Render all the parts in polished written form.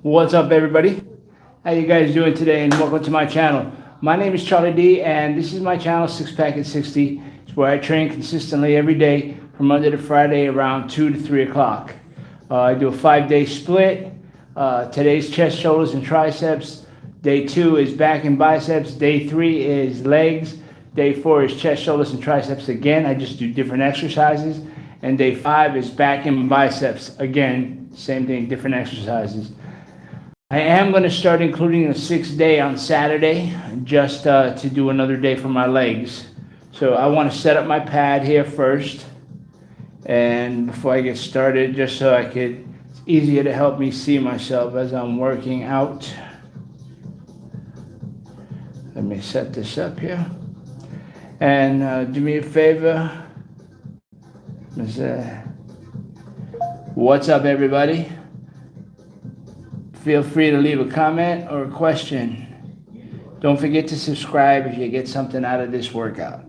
What's up, everybody? How you guys doing today? And welcome to my channel. My name is Charlie D, and this is my channel, Sixpack at 60. It's where I train consistently every day from Monday to Friday around 2 to 3 o'clock. I do a 5-day split. Today's chest, shoulders, and triceps. Day 2 is back and biceps. Day 3 is legs. Day 4 is chest, shoulders, and triceps again. I just do different exercises. And day 5 is back and biceps. Again, same thing, different exercises. I am going to start including a 6th day on Saturday, just to do another day for my legs. So I want to set up my pad here first. And before I get started, just so it's easier to help me see myself as I'm working out. Let me set this up here. And do me a favor. What's up, everybody? Feel free to leave a comment or a question. Don't forget to subscribe if you get something out of this workout.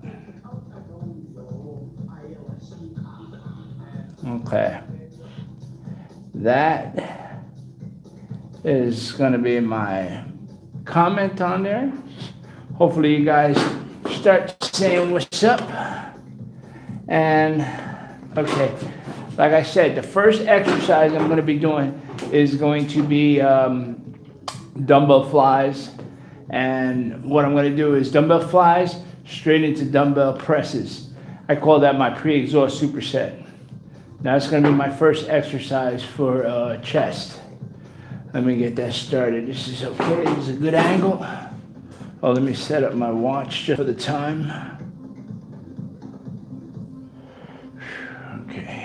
Okay. That is going to be my comment on there. Hopefully you guys start saying what's up. And okay, like I said, the first exercise I'm going to be doing is going to be dumbbell flies. And what I'm going to do is dumbbell flies straight into dumbbell presses. I call that my pre-exhaust superset. Now it's going to be my first exercise for chest. Let me get that started. This is okay. This is a good angle. Oh, let me set up my watch just for the time. Okay.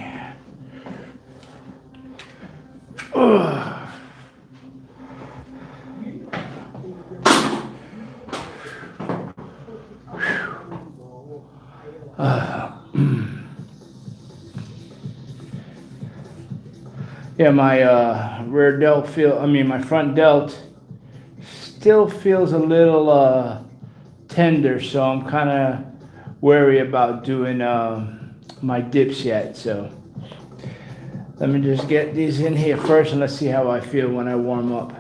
Yeah, my rear delt my front delt still feels a little tender, so I'm kind of wary about doing my dips yet. So let me just get these in here first, and let's see how I feel when I warm up.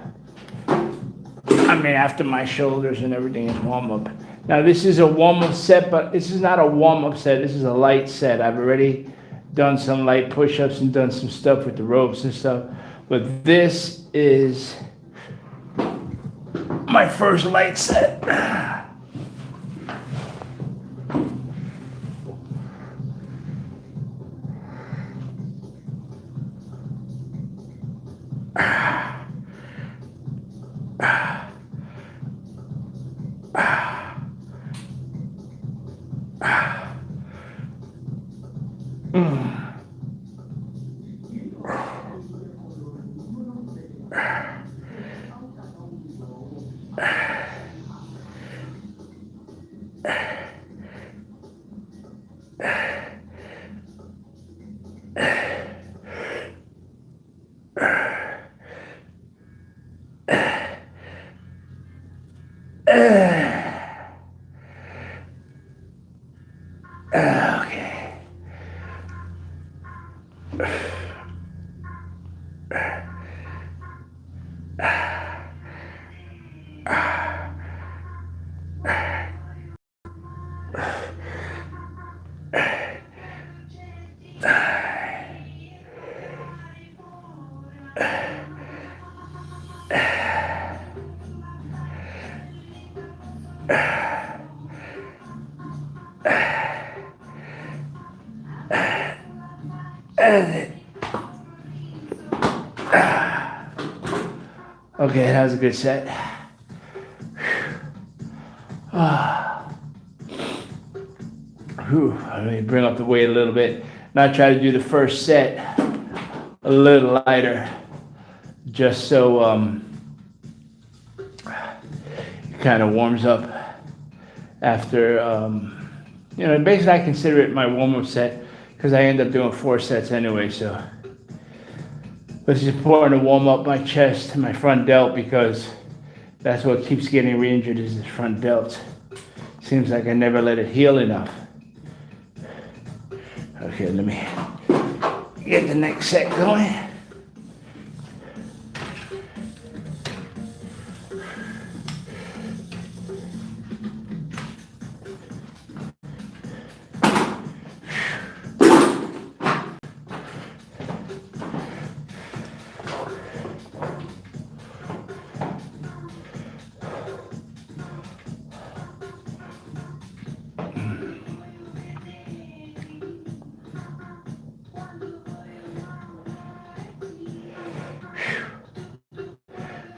After my shoulders and everything is warm up. Now this is a warm-up set, but this is not a warm-up set. This is a light set. I've already done some light push-ups and done some stuff with the ropes and stuff. But this is my first light set. Okay. Okay, that was a good set. Let me bring up the weight a little bit. Now try to do the first set a little lighter, just so it kind of warms up after, basically I consider it my warm-up set because I end up doing 4 sets anyway, so. But it's important to warm up my chest and my front delt because that's what keeps getting re-injured is the front delt. Seems like I never let it heal enough. Okay, let me get the next set going.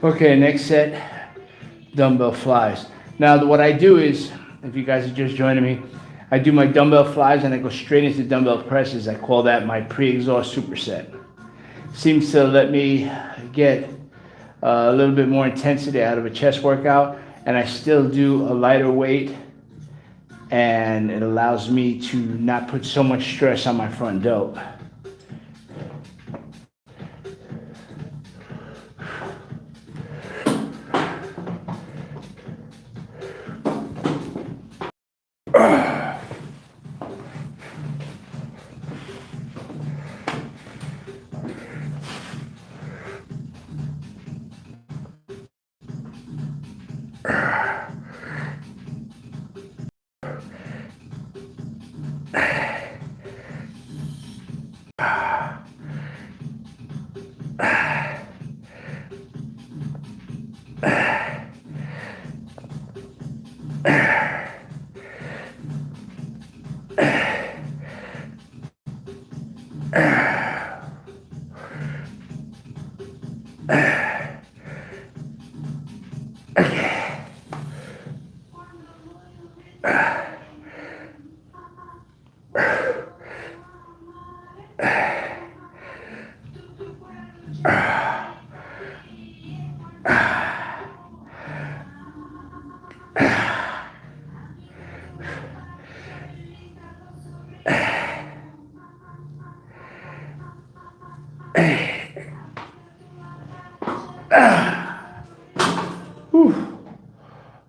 Okay, next set, dumbbell flies. Now, what I do is, if you guys are just joining me, I do my dumbbell flies and I go straight into dumbbell presses. I call that my pre-exhaust superset. Seems to let me get a little bit more intensity out of a chest workout, and I still do a lighter weight, and it allows me to not put so much stress on my front delt.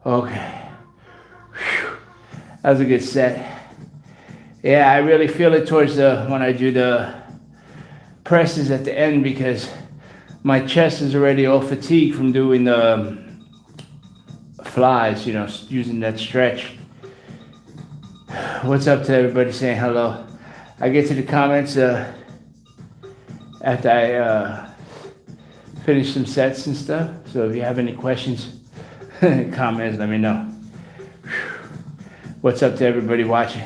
Okay. That was a good set. Yeah, I really feel it towards when I do the presses at the end, because my chest is already all fatigued from doing the flies, using that stretch. What's up to everybody saying hello? I get to the comments after I finish some sets and stuff. So if you have any questions, comments, let me know. What's up to everybody watching?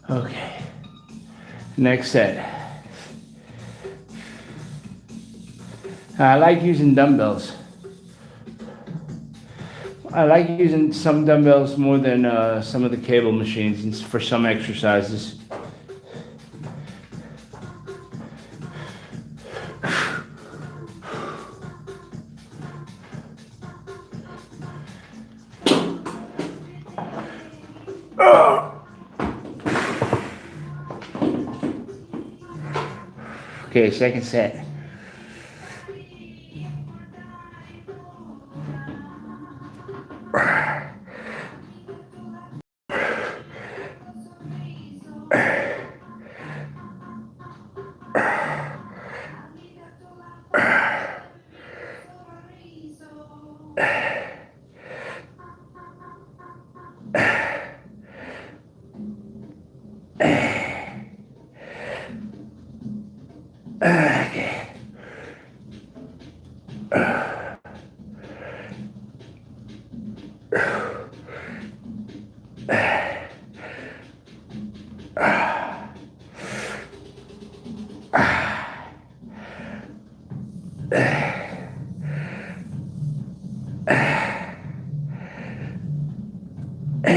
Okay, next set. I like using dumbbells. I like using some dumbbells more than some of the cable machines for some exercises. Okay, second set. Okay.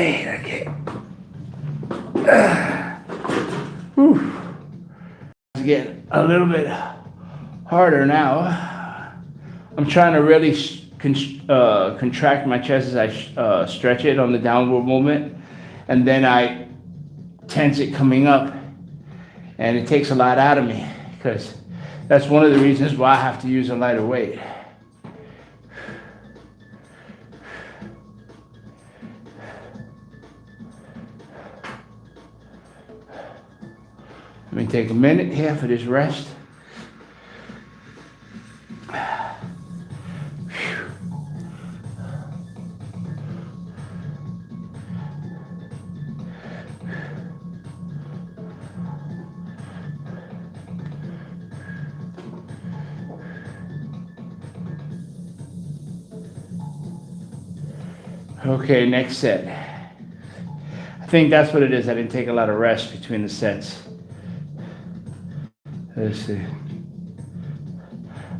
Okay. It's getting a little bit harder now. I'm trying to really contract my chest as I stretch it on the downward movement, and then I tense it coming up, and it takes a lot out of me, because that's one of the reasons why I have to use a lighter weight. Let me take a minute here for this rest. Okay, next set. I think that's what it is. I didn't take a lot of rest between the sets. Let's see.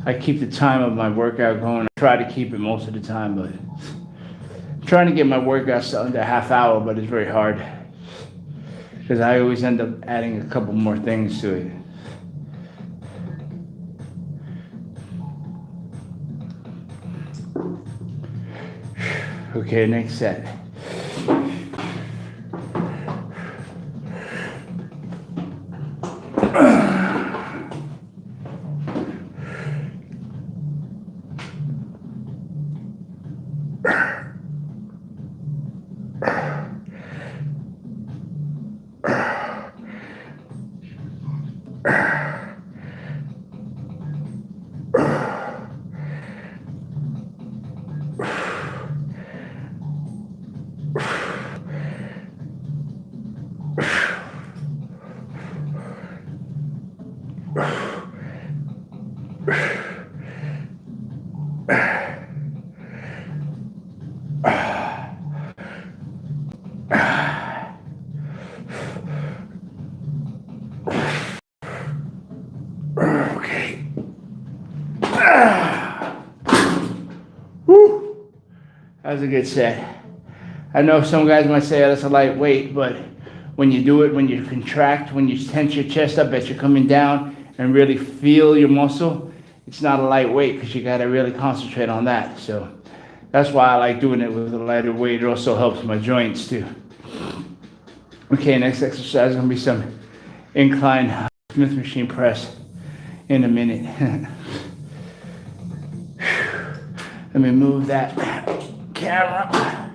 I keep the time of my workout going. I try to keep it most of the time, but I'm trying to get my workouts under a half hour, but it's very hard because I always end up adding a couple more things to it. Okay, next set. Okay. Woo. That was a good set. I know some guys might say that's a light weight, but when you do it, when you contract, when you tense your chest up as you're coming down and really feel your muscle, it's not a light weight because you got to really concentrate on that. So that's why I like doing it with a lighter weight. It also helps my joints too. Okay, next exercise is going to be some incline Smith machine press in a minute. Let me move that camera.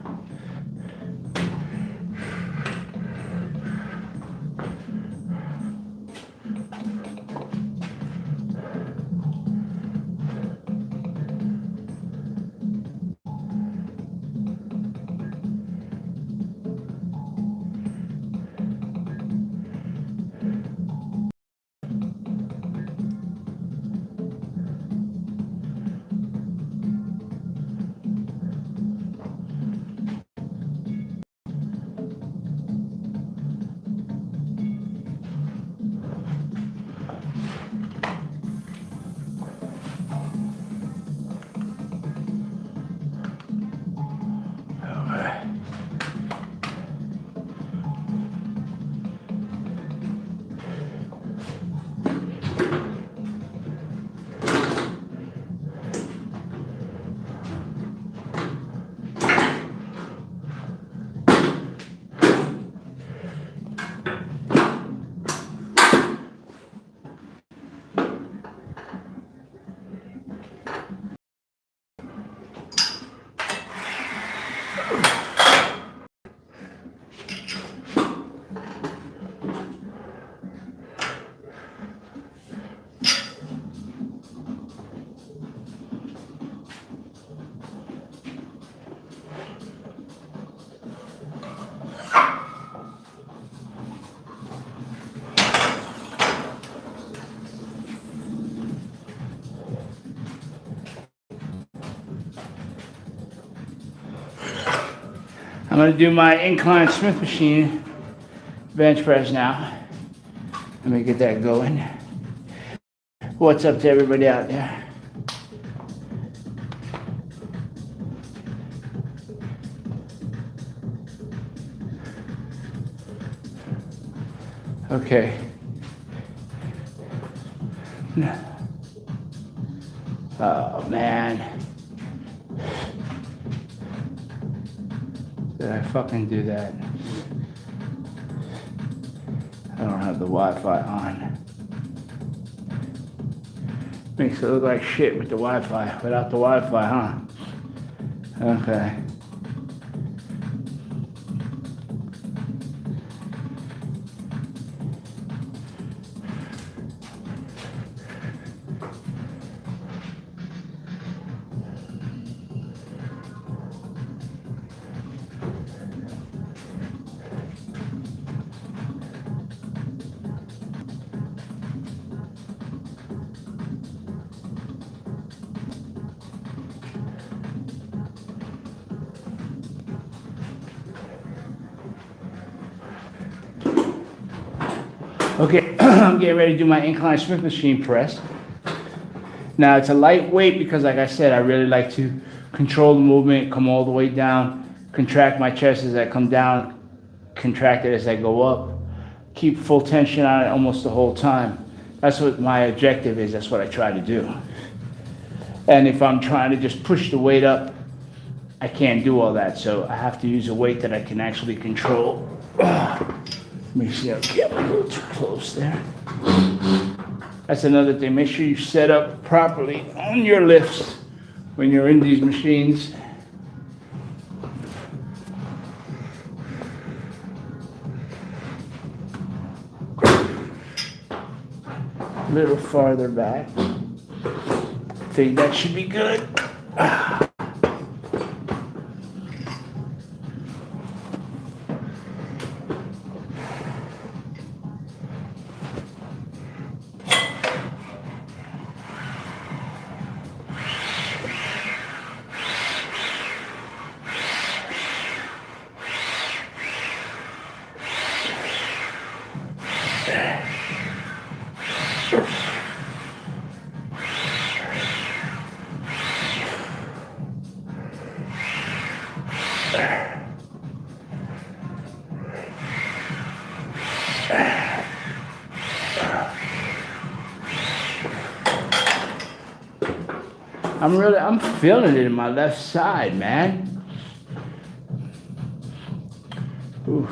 I'm going to do my incline Smith machine bench press now. Let me get that going. What's up to everybody out there? Okay. Oh man. Did I fucking do that? I don't have the Wi-Fi on. Makes it look like shit with the Wi-Fi. Without the Wi-Fi, huh? Okay. Okay, I'm getting ready to do my incline Smith machine press. Now it's a light weight because, like I said, I really like to control the movement, come all the way down, contract my chest as I come down, contract it as I go up, keep full tension on it almost the whole time. That's what my objective is. That's what I try to do. And if I'm trying to just push the weight up, I can't do all that. So I have to use a weight that I can actually control. Let me see, I'll get a little too close there. That's another thing. Make sure you set up properly on your lifts when you're in these machines. A little farther back. I think that should be good. I'm feeling it in my left side, man. Oof.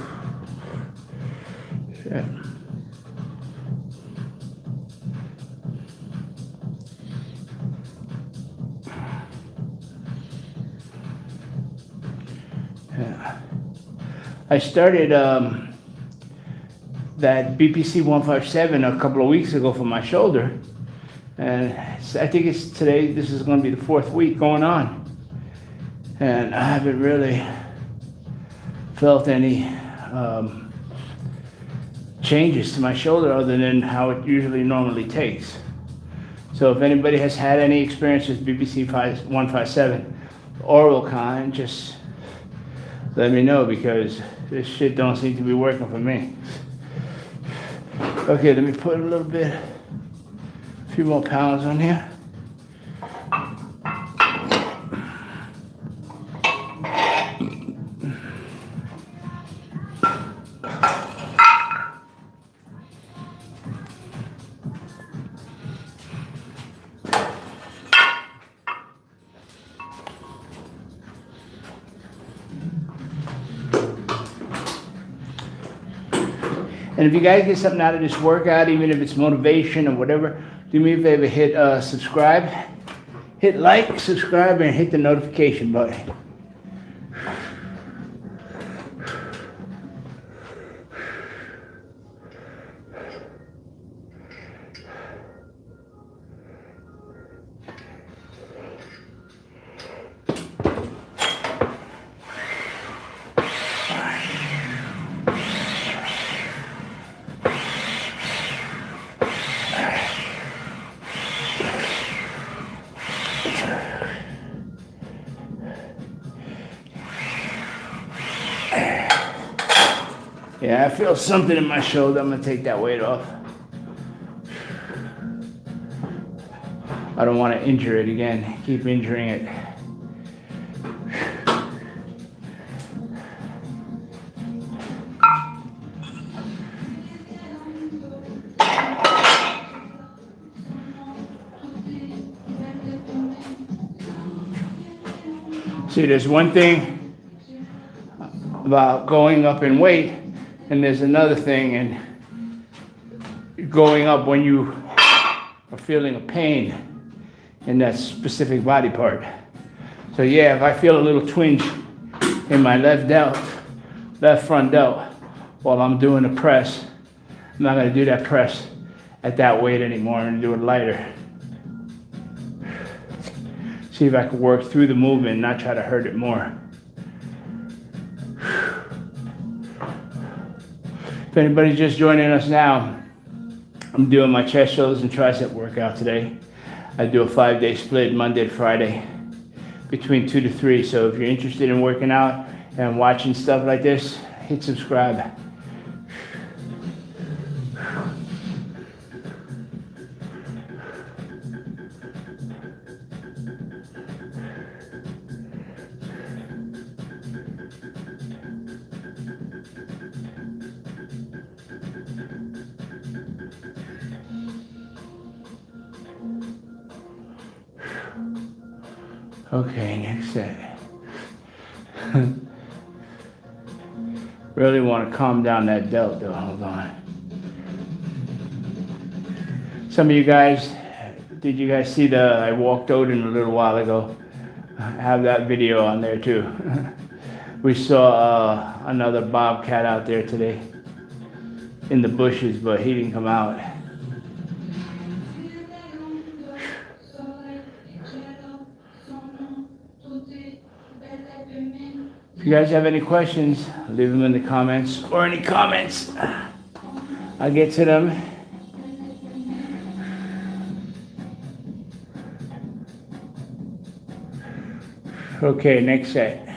Shit. Yeah. I started that BPC 157 a couple of weeks ago for my shoulder. And I think it's today, this is going to be the 4th week going on. And I haven't really felt any changes to my shoulder other than how it usually normally takes. So if anybody has had any experience with BPC 157, oral kind, just let me know because this shit don't seem to be working for me. Okay, let me put a little bit. A few more pounds on here. And if you guys get something out of this workout, even if it's motivation or whatever, do me a favor, hit subscribe, hit like, subscribe, and hit the notification button. Yeah, I feel something in my shoulder. I'm gonna take that weight off. I don't want to injure it again. Keep injuring it. See, there's one thing about going up in weight, and there's another thing in going up when you are feeling a pain in that specific body part. So yeah, if I feel a little twinge in my left front delt, while I'm doing a press, I'm not gonna do that press at that weight anymore. I'm gonna do it lighter. See if I can work through the movement and not try to hurt it more. If anybody's just joining us now, I'm doing my chest, shoulders, and tricep workout today. I do a 5-day split, Monday to Friday, between 2 to 3. So if you're interested in working out and watching stuff like this, hit subscribe. Okay, next set. Really want to calm down that delt though. Hold on. Some of you guys, did you guys see I walked Odin a little while ago? I have that video on there too. We saw another bobcat out there today in the bushes, but he didn't come out. If you guys have any questions, leave them in the comments, or any comments. I'll get to them. Okay, next set.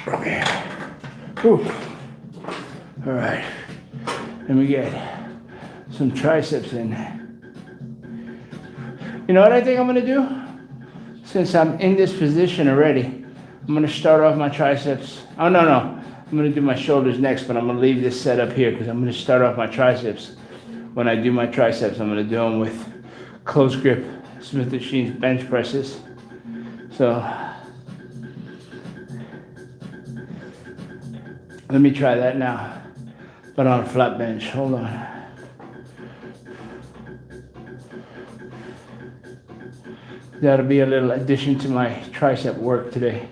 Okay. Whew. All right. Let me get some triceps in. You know what I think I'm gonna do? Since I'm in this position already, I'm gonna start off my triceps. Oh, no. I'm gonna do my shoulders next, but I'm gonna leave this set up here because I'm gonna start off my triceps. When I do my triceps, I'm gonna do them with close grip Smith & Machine bench presses. So let me try that now, but on a flat bench. Hold on. That'll be a little addition to my tricep work today.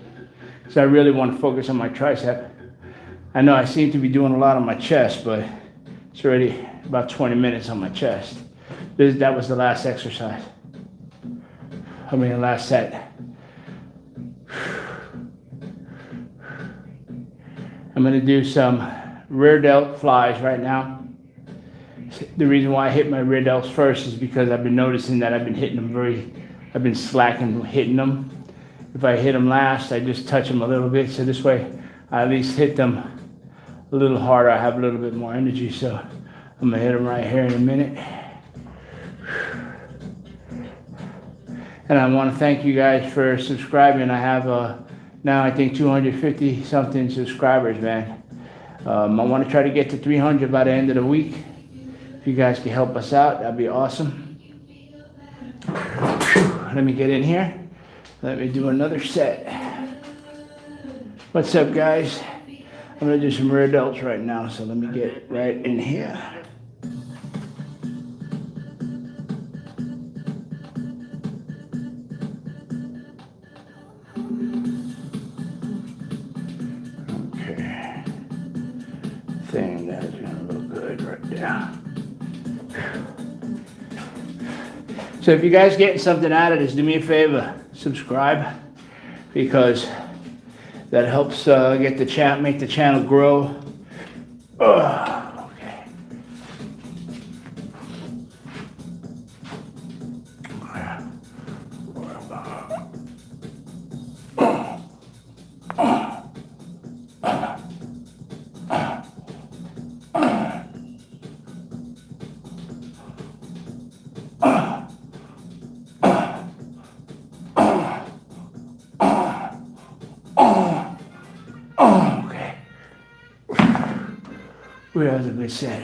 So I really want to focus on my tricep. I know I seem to be doing a lot on my chest, but it's already about 20 minutes on my chest. That was the last exercise. The last set. I'm gonna do some rear delt flies right now. The reason why I hit my rear delts first is because I've been noticing that I've been hitting them I've been slacking hitting them. If I hit them last, I just touch them a little bit. So this way, I at least hit them a little harder. I have a little bit more energy. So I'm gonna hit them right here in a minute. And I wanna thank you guys for subscribing. I have now I think 250 something subscribers, man. I want to try to get to 300 by the end of the week. If you guys can help us out, that'd be awesome. Let me get in here. Let me do another set. What's up, guys? I'm gonna do some rear delts right now, so let me get right in here. Thing that's gonna look good right there. So if you guys getting something out of this, do me a favor, subscribe, because that helps make the channel grow. Okay. That was a good set.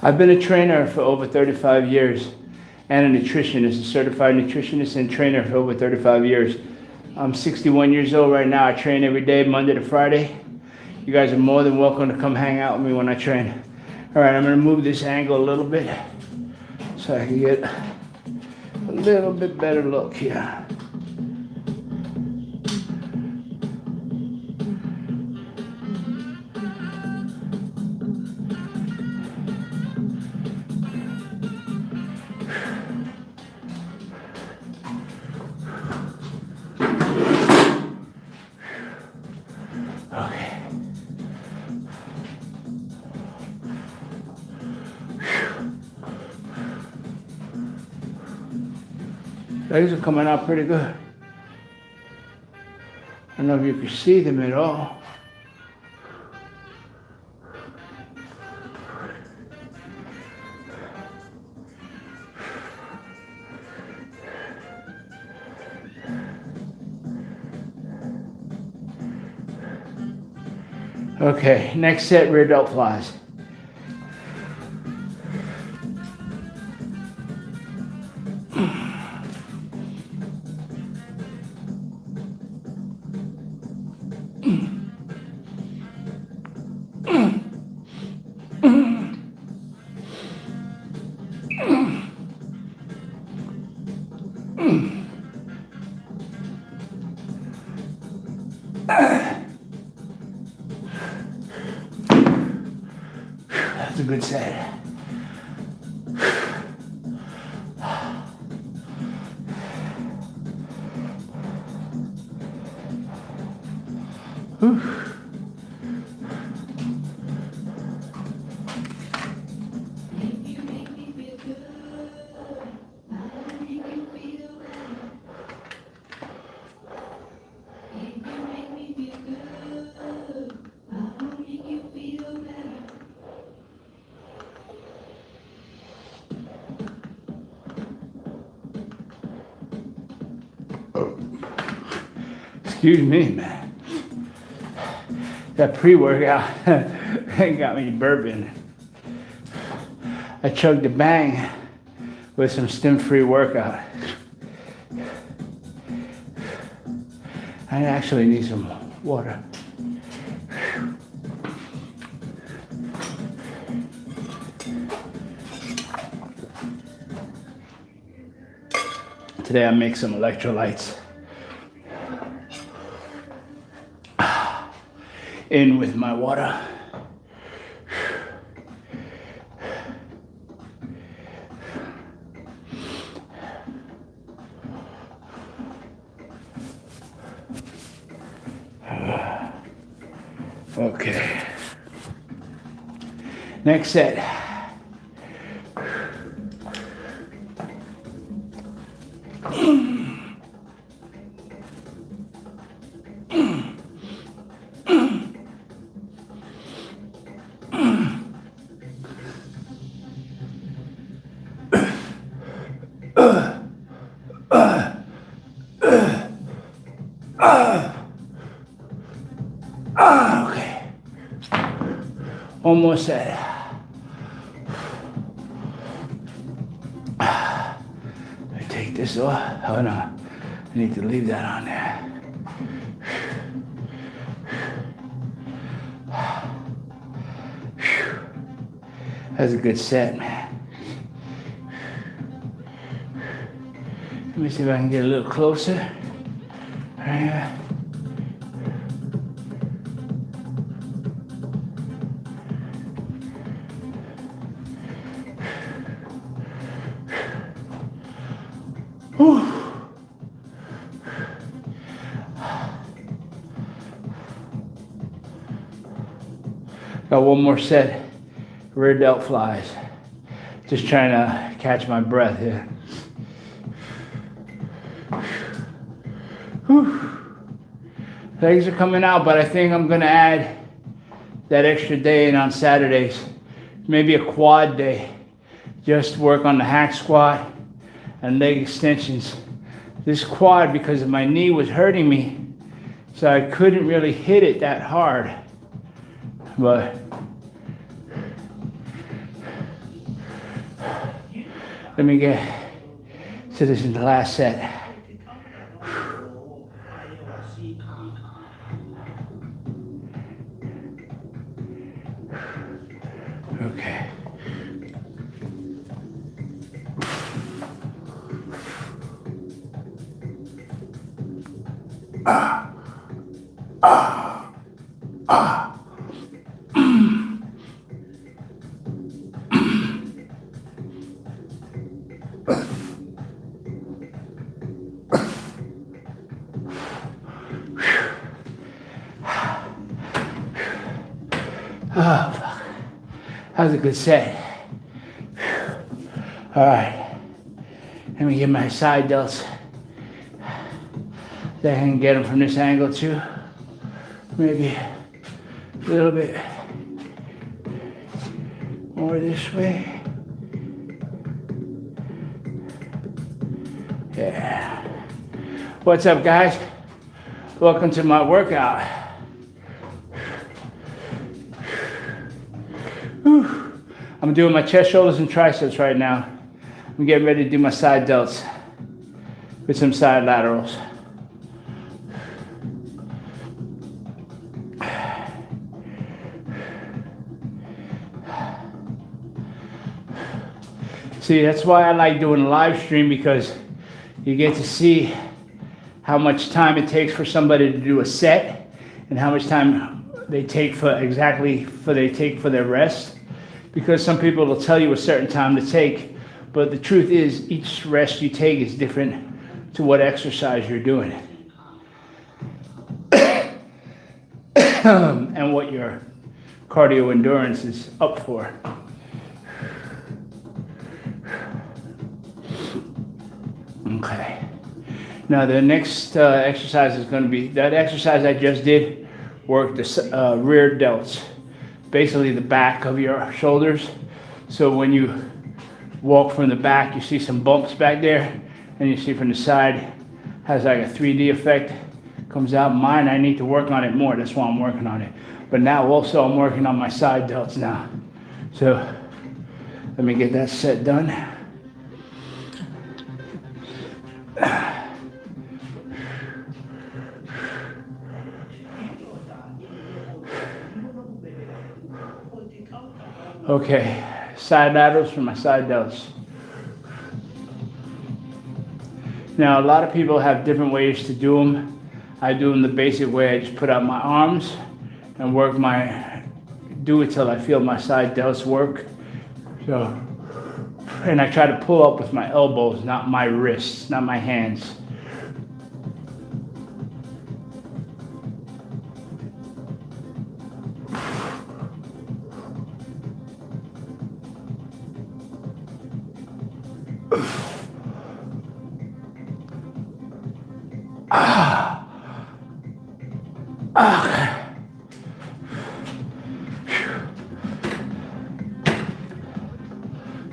I've been a trainer for over 35 years and a nutritionist, a certified nutritionist and trainer for over 35 years. I'm 61 years old right now. I train every day, Monday to Friday. You guys are more than welcome to come hang out with me when I train. All right, I'm gonna move this angle a little bit so I can get a little bit better look here. Legs are coming out pretty good. I don't know if you can see them at all. Okay, next set, rear delt flies. That's a good set. Whew. Excuse me, man. That pre-workout got me burping. I chugged a bang with some stim-free workout. I actually need some water. Today I make some electrolytes. In with my water. Okay. Next set. Okay. One more set. I take this off. Oh no, I need to leave that on there. That's a good set, man. Let me see if I can get a little closer. Right here. Whew. Got one more set. Rear delt flies. Just trying to catch my breath here. Whew. Legs are coming out, but I think I'm gonna add that extra day in on Saturdays. Maybe a quad day. Just work on the hack squat and leg extensions. This quad, because of my knee, was hurting me, so I couldn't really hit it that hard. But let me get to this in the last set. Okay. Oh, fuck. That was a good set. All right. Let me get my side delts I can get them from this angle too. Maybe a little bit more this way. Yeah. What's up, guys? Welcome to my workout. Whew. I'm doing my chest, shoulders, and triceps right now. I'm getting ready to do my side delts with some side laterals. See, that's why I like doing a live stream, because you get to see how much time it takes for somebody to do a set and how much time they take for their rest. Because some people will tell you a certain time to take, but the truth is each rest you take is different to what exercise you're doing and what your cardio endurance is up for. Okay. Now the next exercise is going to be, that exercise I just did worked the rear delts, basically the back of your shoulders. So when you walk from the back, you see some bumps back there, and you see from the side has like a 3D effect, comes out. Mine, I need to work on it more, that's why I'm working on it. But now also I'm working on my side delts now. So let me get that set done. Okay, side laterals for my side delts. Now, a lot of people have different ways to do them. I do them the basic way. I just put out my arms and do it till I feel my side delts work. So, and I try to pull up with my elbows, not my wrists, not my hands.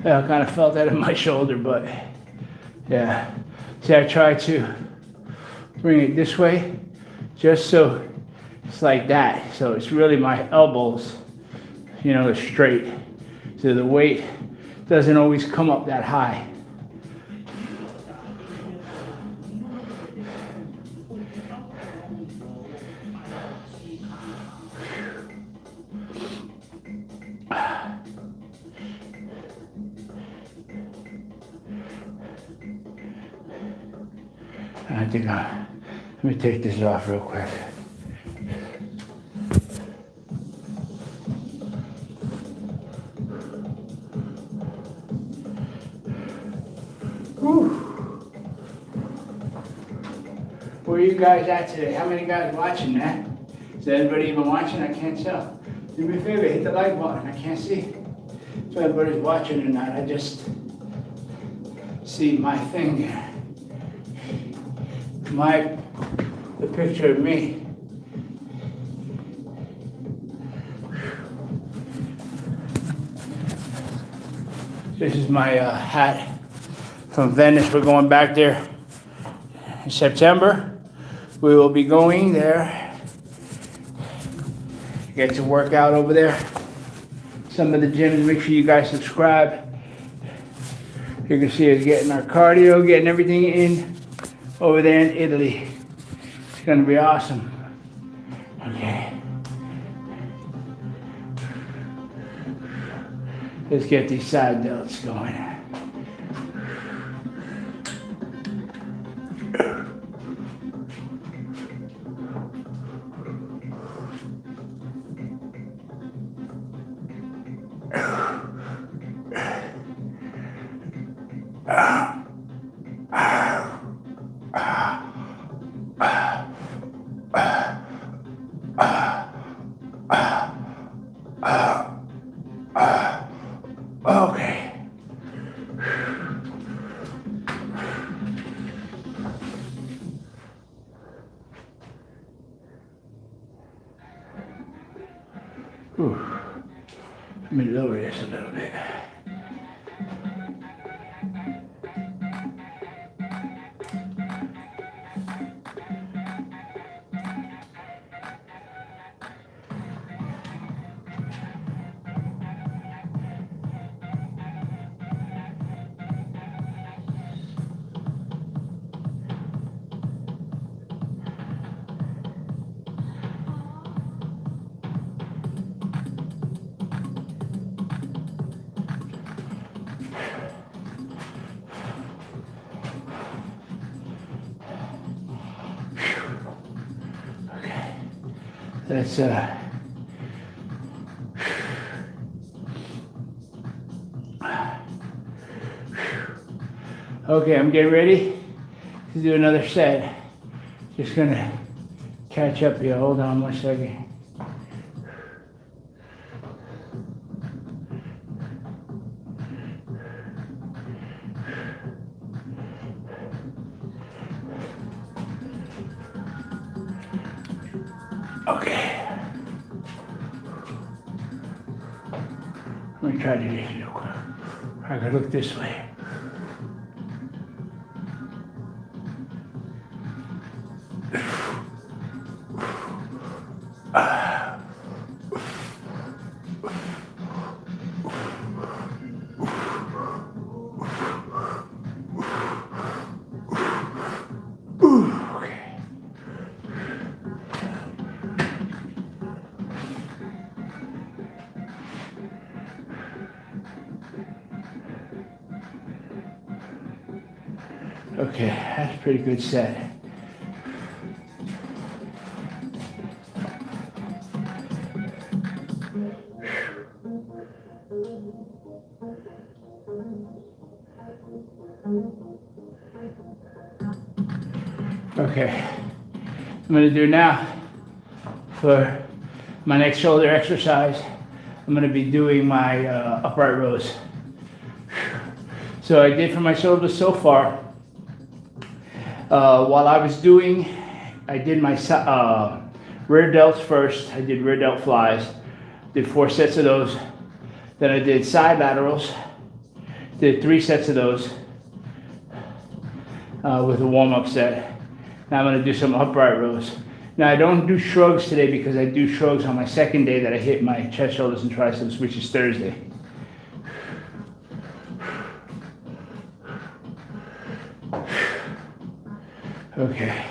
Yeah, I kind of felt that in my shoulder, but yeah. See, I try to bring it this way, just so it's like that. So it's really my elbows, straight. So the weight doesn't always come up that high. I think let me take this off real quick. Whew. Where are you guys at today? How many guys watching, man? Is anybody even watching? I can't tell. Do me a favor, hit the like button. I can't see if everybody's watching or not. I just see my thing. The picture of me. This is my hat from Venice. We're going back there in September. We will be going there. Get to work out over there. Some of the gyms, make sure you guys subscribe. You can see us getting our cardio, getting everything in over there in Italy. It's going to be awesome. Okay. Let's get these side delts going. Okay. Whew. Let me lower this a little bit. That's okay, I'm getting ready to do another set. Just gonna catch up here. Hold on 1 second. Okay. Let me try to do this real quick. I gotta look this way. Okay, that's a pretty good set. Okay, I'm going to do now for my next shoulder exercise. I'm going to be doing my upright rows. So I did for my shoulders so far. While I was doing, I did my rear delts first. I did rear delt flies, did 4 sets of those. Then I did side laterals, did 3 sets of those with a warm-up set. Now I'm going to do some upright rows. Now I don't do shrugs today because I do shrugs on my second day that I hit my chest, shoulders, and triceps, which is Thursday. Okay.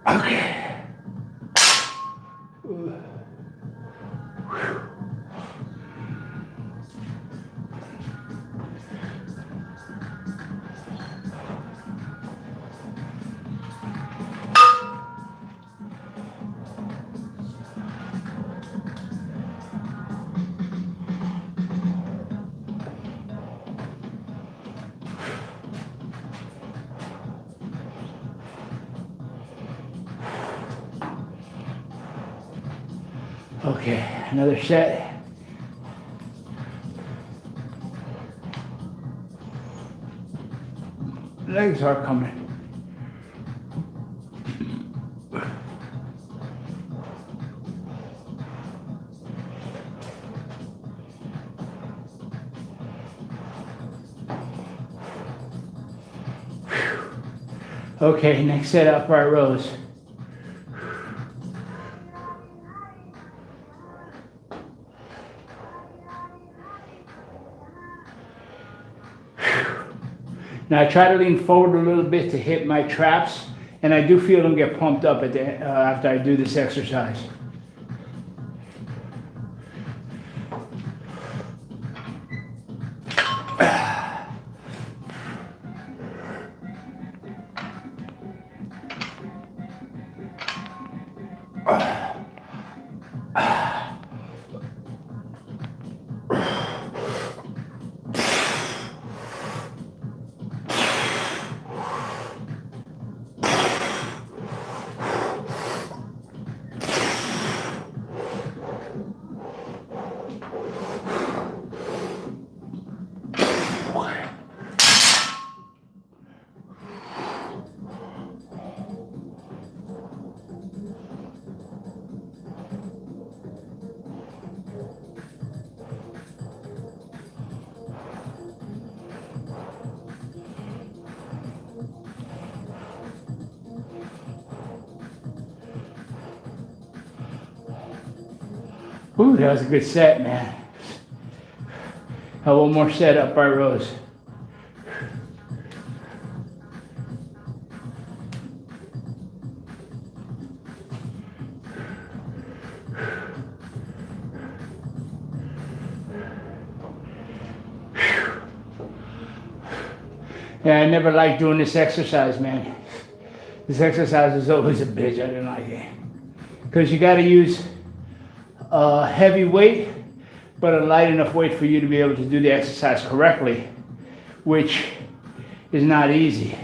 Okay. Okay, another set. Legs are coming. Okay, next set, upright rows. Now I try to lean forward a little bit to hit my traps, and I do feel them get pumped up at the, after I do this exercise. Ooh, that was a good set, man. One more set, upright rows. Yeah, I never liked doing this exercise, man. This exercise was always a bitch. I didn't like it. Because you got to use a heavy weight, but a light enough weight for you to be able to do the exercise correctly, which is not easy.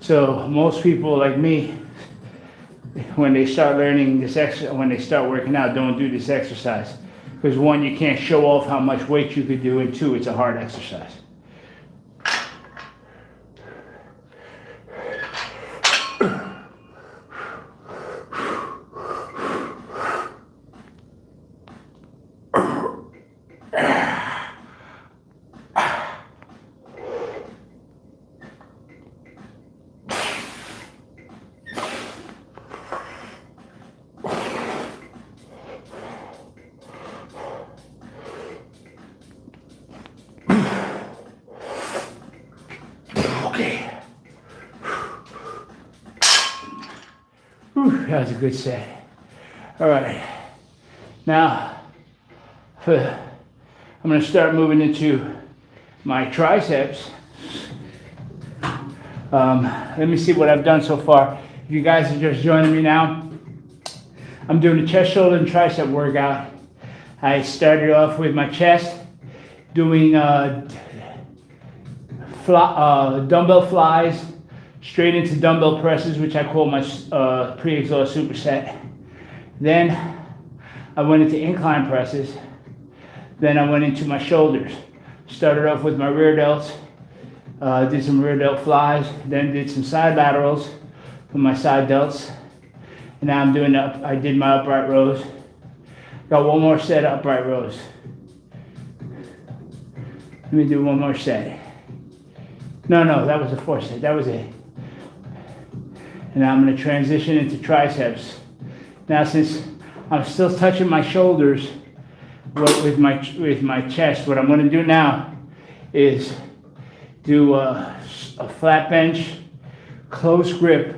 So most people like me, when they start learning this exercise, when they start working out, don't do this exercise. Because one, you can't show off how much weight you could do, and two, it's a hard exercise. That was a good set. All right. Now, I'm going to start moving into my triceps. Let me see what I've done so far. If you guys are just joining me now, I'm doing a chest, shoulder, and tricep workout. I started off with my chest, doing dumbbell flies, straight into dumbbell presses, which I call my pre-exhaust superset. Then I went into incline presses. Then I went into my shoulders. Started off with my rear delts, did some rear delt flies, then did some side laterals for my side delts. And now I'm doing I did my upright rows. Got one more set of upright rows. Let me do one more set. No, that was the fourth set. That was it. And now I'm going to transition into triceps. Now, since I'm still touching my shoulders with my chest, what I'm going to do now is do a flat bench, close grip,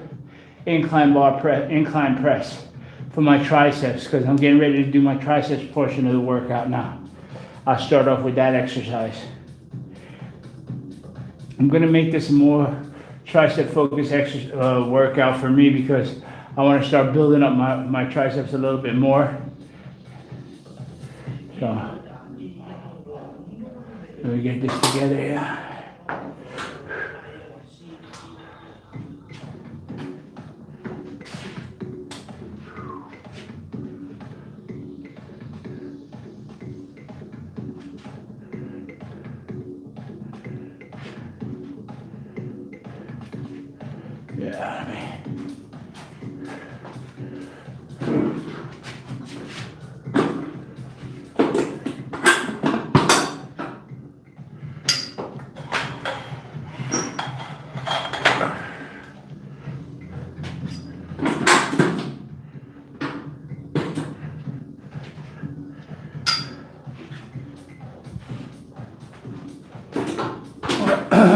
incline press for my triceps, because I'm getting ready to do my triceps portion of the workout now. I'll start off with that exercise. I'm going to make this a more tricep focused workout for me, because I want to start building up my triceps a little bit more. So let me get this together here.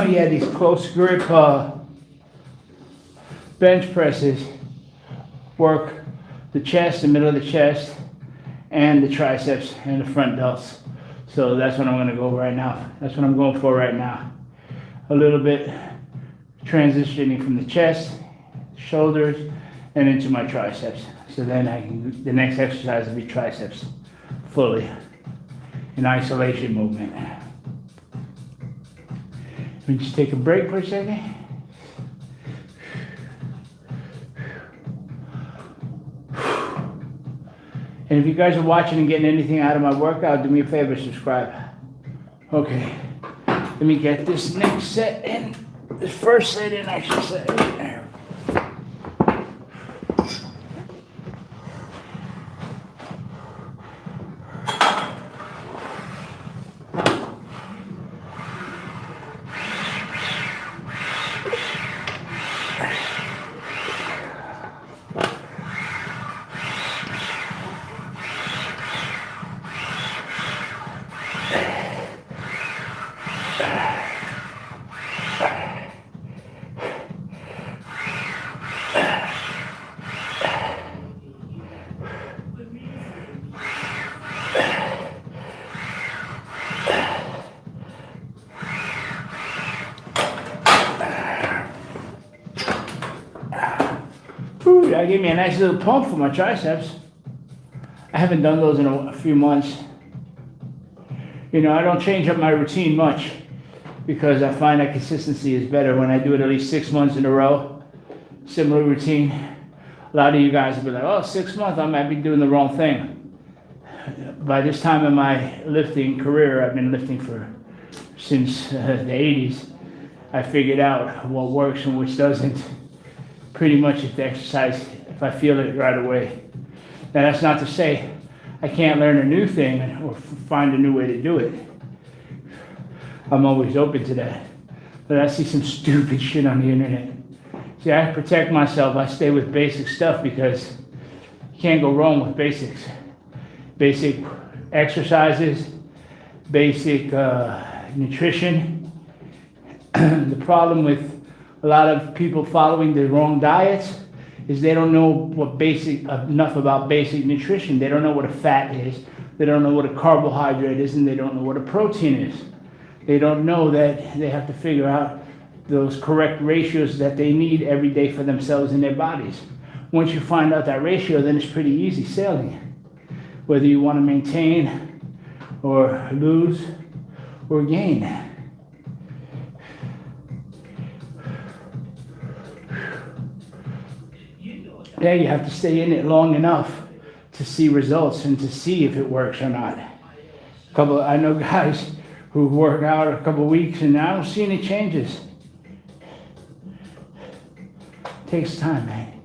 Yeah, these close grip bench presses work the chest, the middle of the chest, and the triceps and the front delts. So that's what I'm going to go right now. That's what I'm going for right now. A little bit transitioning from the chest, shoulders, and into my triceps. So then the next exercise will be triceps fully in isolation movement. Let me just take a break for a second. And if you guys are watching and getting anything out of my workout, do me a favor, subscribe. Okay, let me get this next set in, this first set in, I should say. There. Ooh, that gave me a nice little pump for my triceps. I haven't done those in a few months. You know, I don't change up my routine much because I find that consistency is better when I do it at least 6 months in a row. Similar routine. A lot of you guys will be like, oh, 6 months, I might be doing the wrong thing. By this time in my lifting career, I've been lifting since the 80s. I figured out what works and which doesn't. Pretty much if the exercise, if I feel it right away. Now that's not to say I can't learn a new thing or find a new way to do it. I'm always open to that. But I see some stupid shit on the internet. See, I protect myself. I stay with basic stuff because you can't go wrong with basics. Basic exercises, basic nutrition. The problem with a lot of people following the wrong diets is they don't know enough about basic nutrition. They don't know what a fat is. They don't know what a carbohydrate is, and they don't know what a protein is. They don't know that they have to figure out those correct ratios that they need every day for themselves and their bodies. Once you find out that ratio, then it's pretty easy sailing. Whether you want to maintain or lose or gain. Yeah, you have to stay in it long enough to see results and to see if it works or not. I know guys who work out a couple weeks and I don't see any changes. Takes time, man.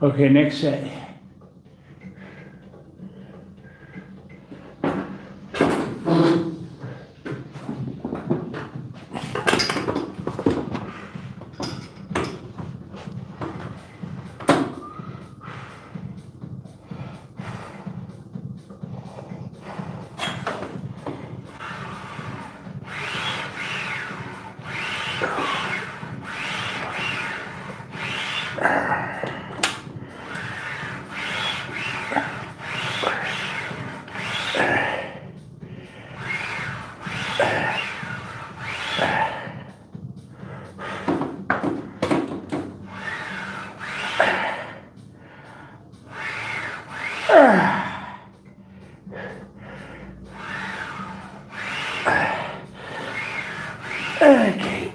Okay, next set. Okay.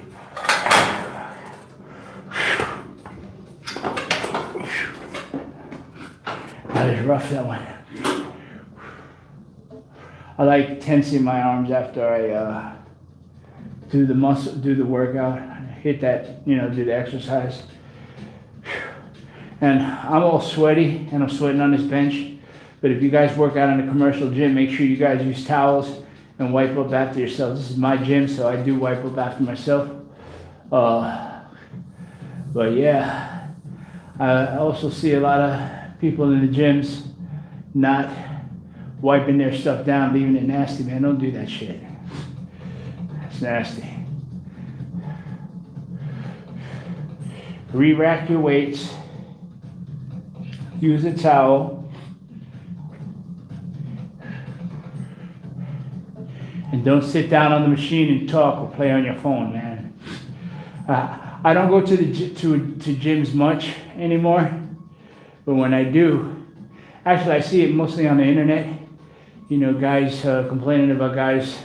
That is rough, that one. I like tensing my arms after I do the workout, hit that, do the exercise. And I'm all sweaty, and I'm sweating on this bench. But if you guys work out in a commercial gym, make sure you guys use towels and wipe up after yourself. This is my gym, so I do wipe up after myself. But yeah, I also see a lot of people in the gyms not wiping their stuff down, leaving it nasty, man. Don't do that shit. It's nasty. Re-rack your weights. Use a towel. And don't sit down on the machine and talk or play on your phone, man. I don't go to gyms much anymore, but when I do, actually I see it mostly on the internet. Guys complaining about guys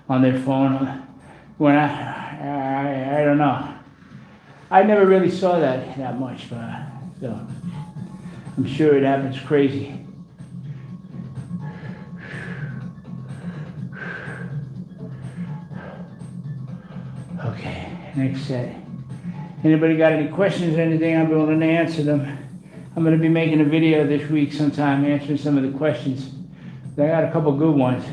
on their phone. When I don't know. I never really saw that much, but so I'm sure it happens crazy. Okay, next set. Anybody got any questions or anything? I'll be willing to answer them. I'm going to be making a video this week sometime answering some of the questions. I got a couple good ones.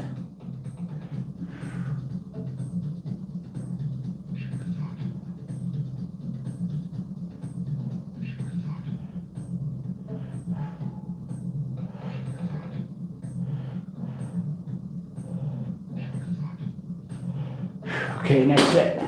Okay, next set.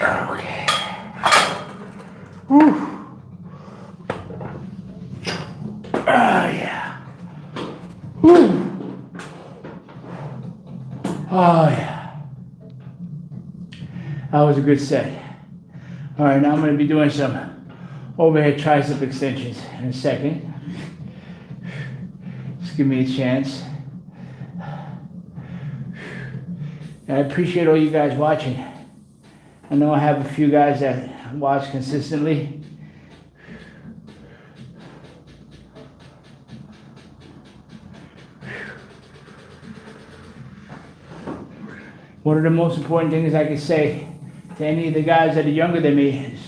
Okay. Whew. Oh, yeah. Whew. Oh, yeah. That was a good set. All right, now I'm going to be doing some overhead tricep extensions in a second. Just give me a chance. And I appreciate all you guys watching. I know I have a few guys that watch consistently. One of the most important things I can say to any of the guys that are younger than me is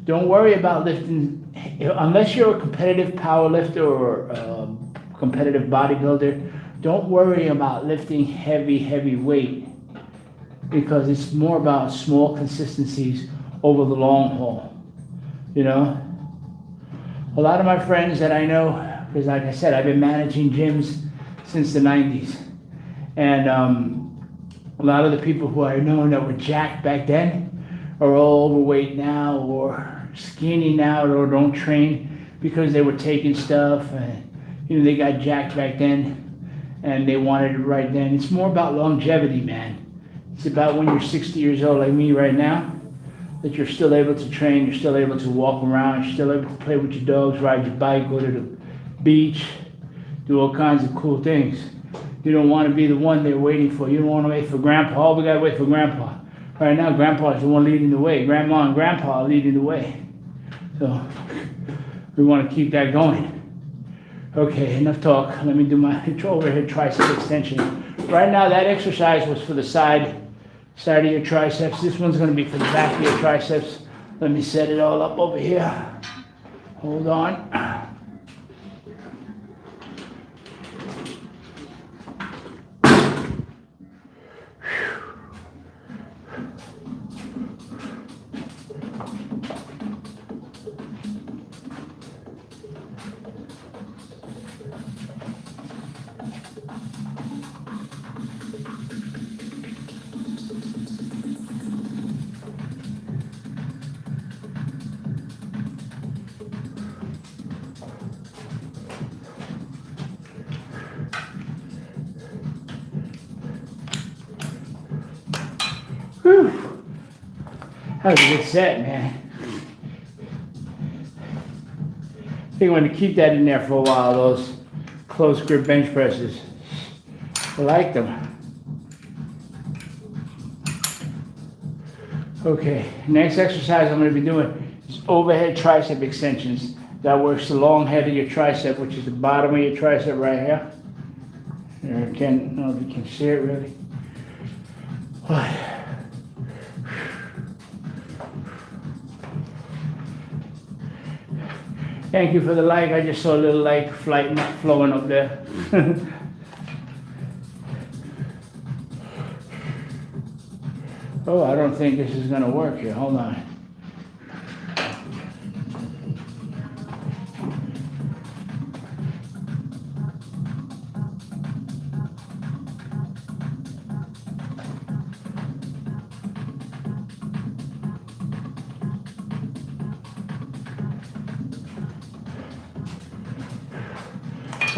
don't worry about lifting, unless you're a competitive power lifter or a competitive bodybuilder, don't worry about lifting heavy weight, because it's more about small consistencies over the long haul, you know? A lot of my friends that I know, because like I said, I've been managing gyms since the 90s, and a lot of the people who I know that were jacked back then are all overweight now or skinny now or don't train because they were taking stuff and, you know, they got jacked back then and they wanted it right then. It's more about longevity, man. It's about when you're 60 years old like me right now, that you're still able to train, you're still able to walk around, you're still able to play with your dogs, ride your bike, go to the beach, do all kinds of cool things. You don't want to be the one they're waiting for. You don't want to wait for grandpa. Oh, we got to wait for grandpa. Right now, grandpa's the one leading the way. Grandma and grandpa are leading the way. So we want to keep that going. Okay, enough talk. Let me do my overhead tricep extension. Right now, that exercise was for the side of your triceps. This one's going to be for the back of your triceps. Let me set it all up over here. Hold on. Whew. That was a good set, man. I think I'm going to keep that in there for a while, those close grip bench presses. I like them. Okay, next exercise I'm going to be doing is overhead tricep extensions. That works the long head of your tricep, which is the bottom of your tricep right here. I don't know if you can see it really. Thank you for the like. I just saw a little like flight flowing up there. Oh, I don't think this is going to work here. Hold on.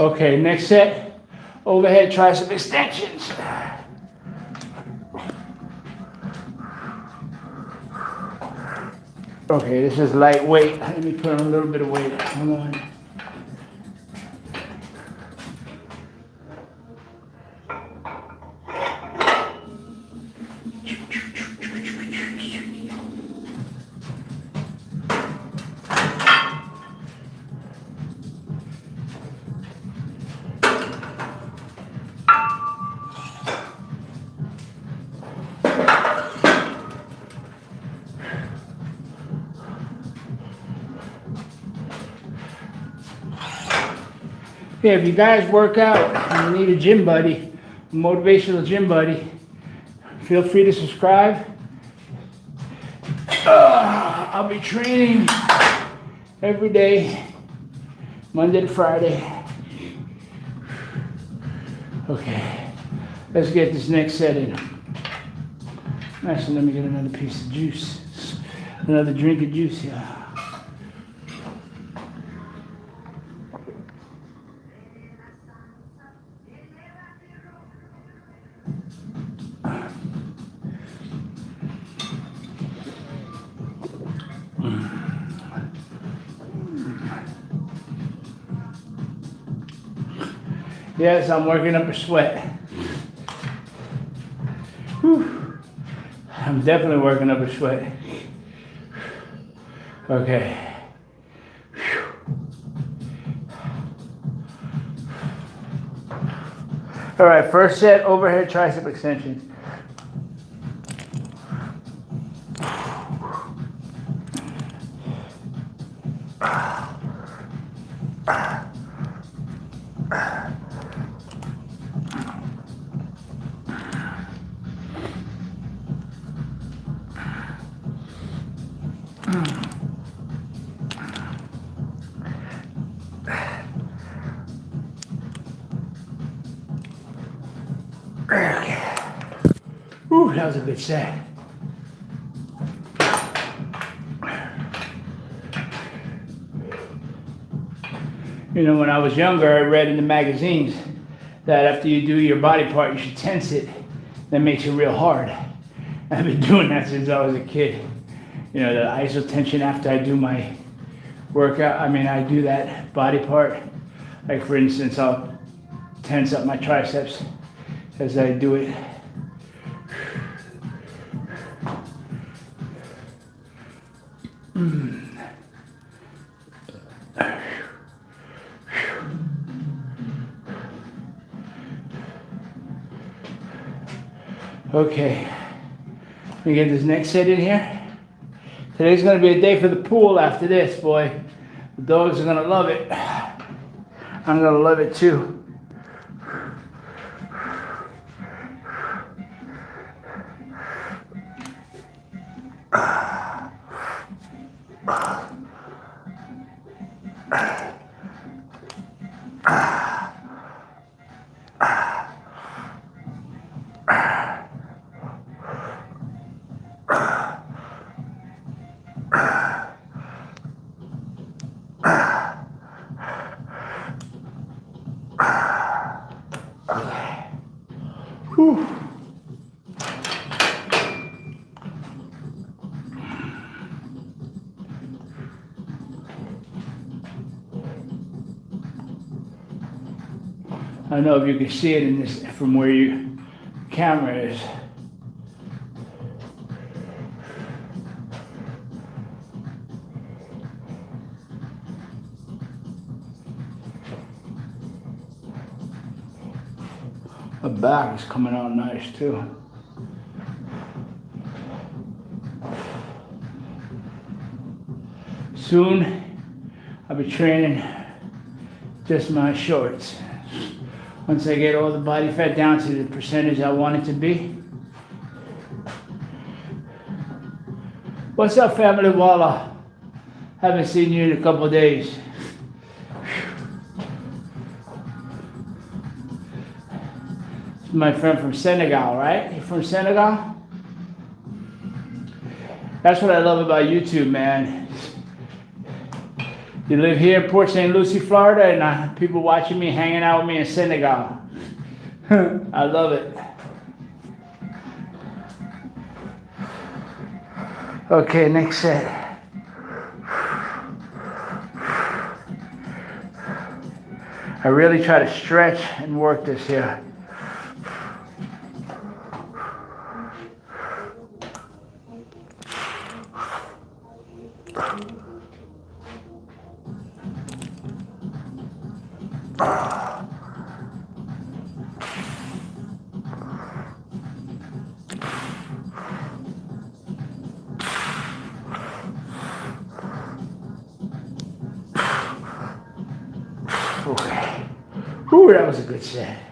Okay, next set, overhead tricep extensions. Okay, this is lightweight. Let me put on a little bit of weight. Hold on. Yeah, if you guys work out and you need a gym buddy, a motivational gym buddy, feel free to subscribe. I'll be training every day, Monday to Friday. Okay, let's get this next set in. Actually, let me get another piece of juice, another drink of juice here. Yes, I'm working up a sweat. Whew. I'm definitely working up a sweat. Okay. All right, first set, overhead tricep extensions. Ooh, that was a good set. You know, when I was younger, I read in the magazines that after you do your body part, you should tense it. That makes it real hard. I've been doing that since I was a kid. You know, the iso tension after I do my workout. I mean, I do that body part. Like for instance, I'll tense up my triceps as I do it. Okay, let me get this next set in here. Today's gonna be a day for the pool after this, boy. The dogs are gonna love it. I'm gonna love it too. Whew. I don't know if you can see it in this from where your camera is. The back is coming out nice too. Soon I'll be training just my shorts. Once I get all the body fat down to the percentage I want it to be. What's up, family Walla? Haven't seen you in a couple of days. My friend from Senegal, right? You're from Senegal? That's what I love about YouTube, man. You live here in Port St. Lucie, Florida, and people watching me, hanging out with me in Senegal. I love it. Okay, next set. I really try to stretch and work this here. Okay. Whew, that was a good set.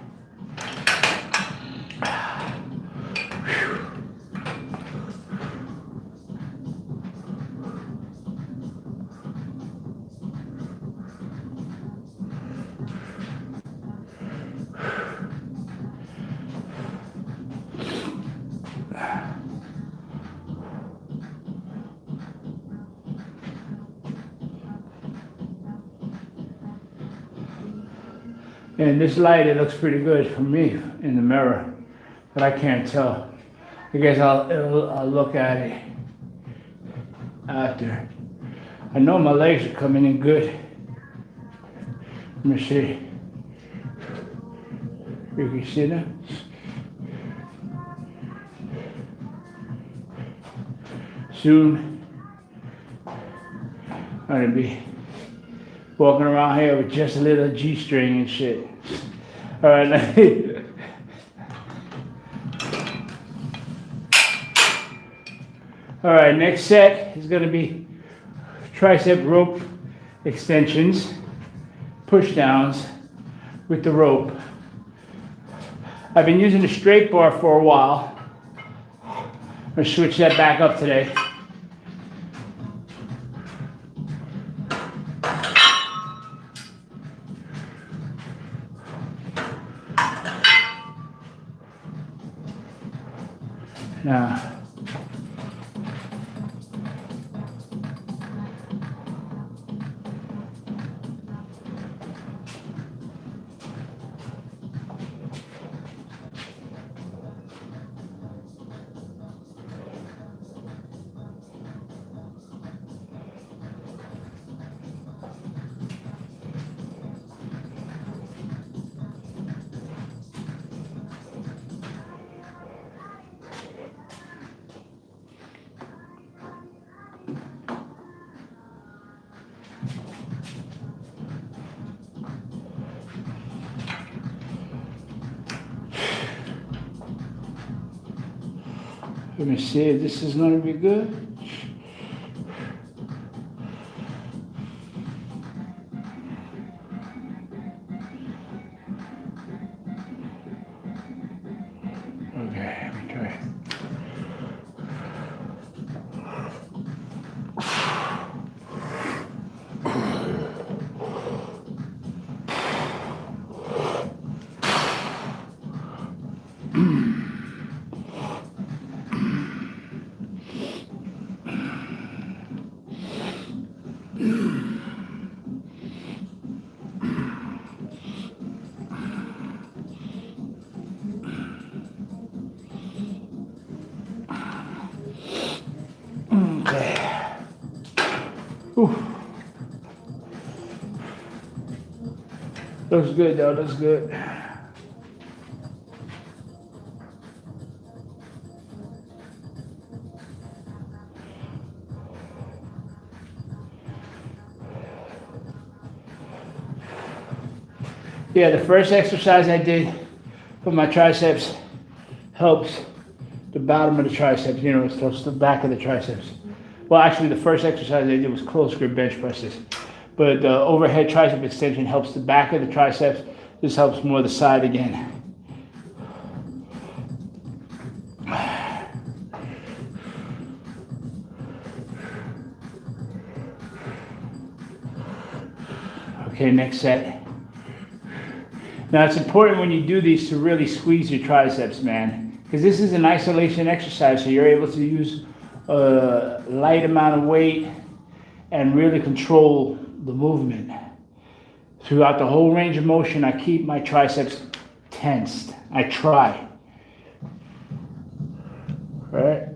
In this light, it looks pretty good for me in the mirror, but I can't tell. I guess I'll look at it after. I know my legs are coming in good. Let me see. You can see that? Soon, I'm gonna be walking around here with just a little G-string and shit. All right, all right, next set is gonna be tricep rope extensions, push downs with the rope. I've been using the straight bar for a while. I'm gonna switch that back up today. Now, let me see if this is going to be good. Okay, let me try. Ooh. Looks good though, looks good. Yeah, the first exercise I did for my triceps helps the bottom of the triceps, you know, it helps the back of the triceps. Well, actually, the first exercise I did was close grip bench presses. But the overhead tricep extension helps the back of the triceps. This helps more the side again. Okay, next set. Now, it's important when you do these to really squeeze your triceps, man, because this is an isolation exercise, so you're able to use a light amount of weight and really control the movement. Throughout the whole range of motion, I keep my triceps tensed. I try. All right?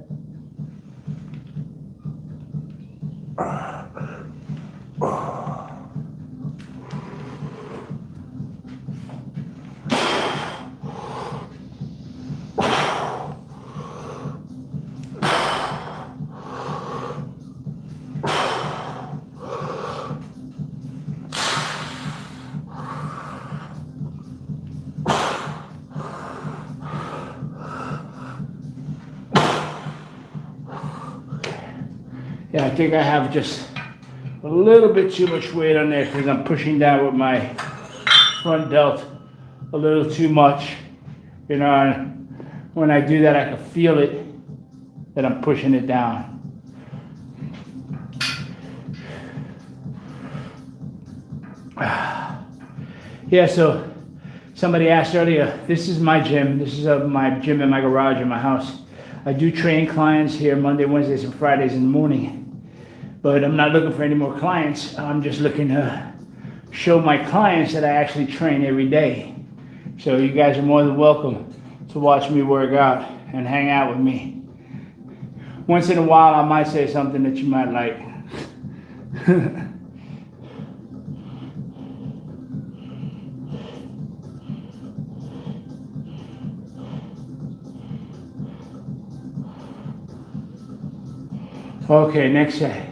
Yeah, I think I have just a little bit too much weight on there because I'm pushing down with my front delt a little too much, you know, and when I do that, I can feel it, that I'm pushing it down. Yeah, so somebody asked earlier, this is my gym. This is my gym in my garage in my house. I do train clients here Monday, Wednesdays, and Fridays in the morning. But I'm not looking for any more clients. I'm just looking to show my clients that I actually train every day. So you guys are more than welcome to watch me work out and hang out with me. Once in a while, I might say something that you might like. Okay, next set.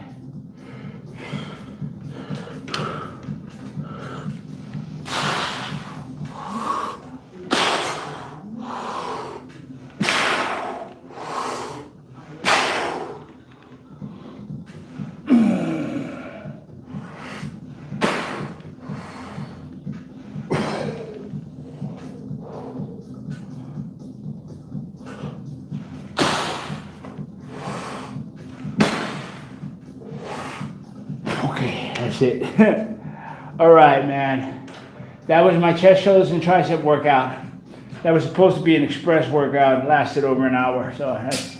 That's it. All right, man. That was my chest, shoulders, and tricep workout. That was supposed to be an express workout. It lasted over an hour. So that's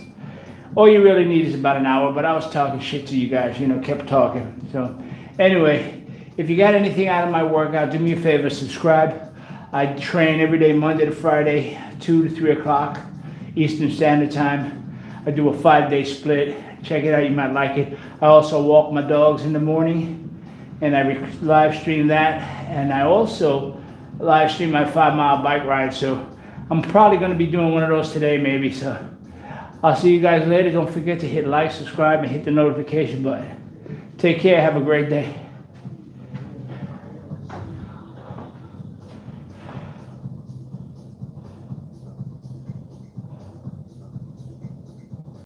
all you really need is about an hour. But I was talking shit to you guys, you know, kept talking. So anyway, if you got anything out of my workout, do me a favor, subscribe. I train every day, Monday to Friday, 2 to 3 o'clock Eastern Standard Time. I do a 5-day split. Check it out, you might like it. I also walk my dogs in the morning, and I live stream that, and I also live stream my 5-mile bike ride. So I'm probably going to be doing one of those today, maybe. So I'll see you guys later. Don't forget to hit like, subscribe, and hit the notification button. Take care. Have a great day.